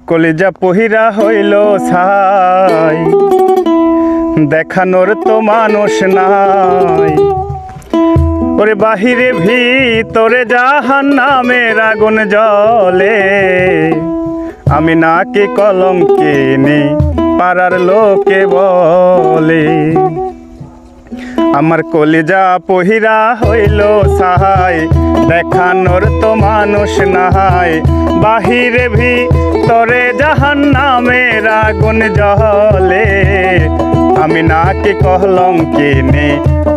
কলিজা পহিরা হইল ছাই, দেখানোর তো মানুষ নাই। ওরে বাহিরে ভিতরে জাহান্নামের আগুন জ্বলে, আমি নাকি কলঙ্কিনী পাড়ার লোকে বলে। আমার কলিজা পহিরা হইল ছাই, দেখানোর তো মানুষ নাই। বাহিরে ভিতরে জাহান্নামের আগুন জ্বলে, আমি নাকি কলঙ্কিনী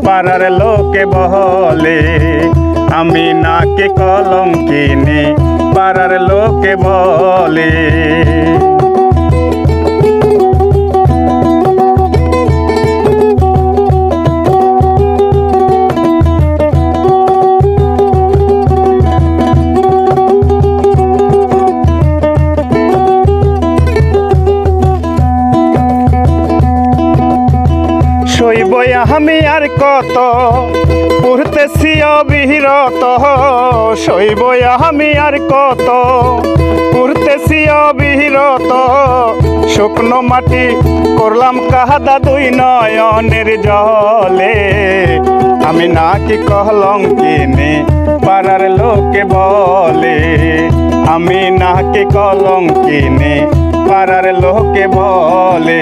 পাড়ার লোকে বলে। আমি নাকি কলঙ্কিনী পাড়ার লোকে বলে। সইব আমি আর কত পড়তেছি অবিরত, সইব আমি আর কত পড়তেছি অবিরত। শুকনো মাটি করলাম কাদা দুই নয়নের জলে, আমি নাকি কলঙ্কিনী পাড়ার লোকে বলে। আমি নাকি কলঙ্কিনী পাড়ার লোকে বলে।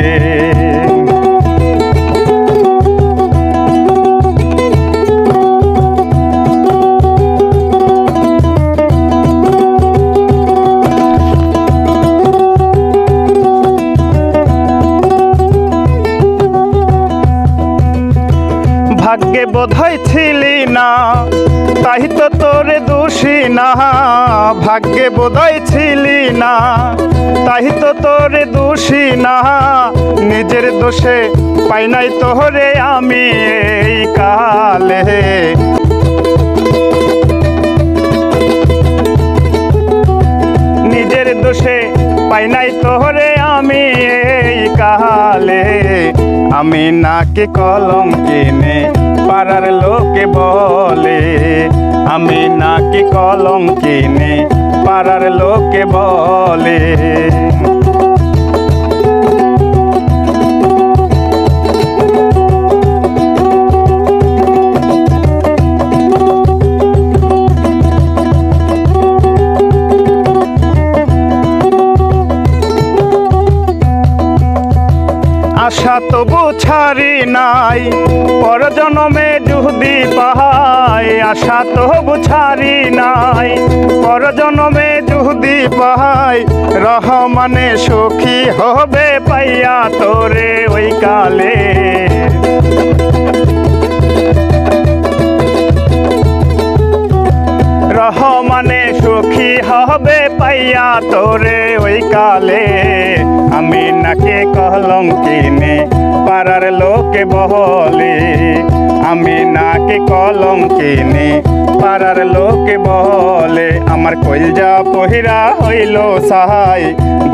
ভাগ্যে বোধহয় ছিলি না, তাই তো তোরে দোষী না। ভাগ্যে বোধহয় ছিলি না, তাই তো তোরে দোষী না। নিজের দোষে পাই নাই তোরে আমি এই কালে। নিজের দোষে পাই নাই তোরে আমি এই কালে। আমি নাকি কলঙ্কিনী পাড়ার লোকে বলে। আমি নাকি কলঙ্কিনী পাড়ার লোকে বলে। আশা তবু ছাড়ি নাই, পর জনমে যদি পাই। আশা তবু ছাড়ি নাই, পর জনমে যদি পাই। রহমানে সুখী হবে পাইয়া তোরে ওই কালে। রহমানে সুখী হবে পাইয়া তোরে ওই কালে। আমি নাকি কলঙ্কিনী পাড়ার লোকে বলে। আমি নাকি কলঙ্কিনী পাড়ার লোকে বলে। আমার কলিজা পহিরা হইল ছাই,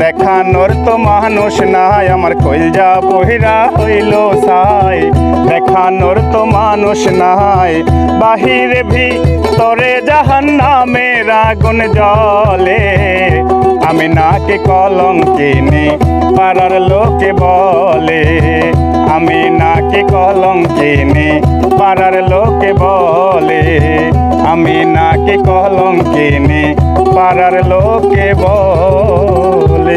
দেখানোর তো মানুষ নাই। আমার কলিজা পহিরা হইল ছাই, দেখানোর তো মানুষ নাই। বাহিরে ভিতরে জাহান্নামের আগুন জ্বলে, আমি নাকি কলঙ্কিনী পাড়ার লোকে বলে। আমি নাকি কলঙ্কিনী পাড়ার লোকে বলে। আমি নাকি কলঙ্কিনী পাড়ার লোকে বলে।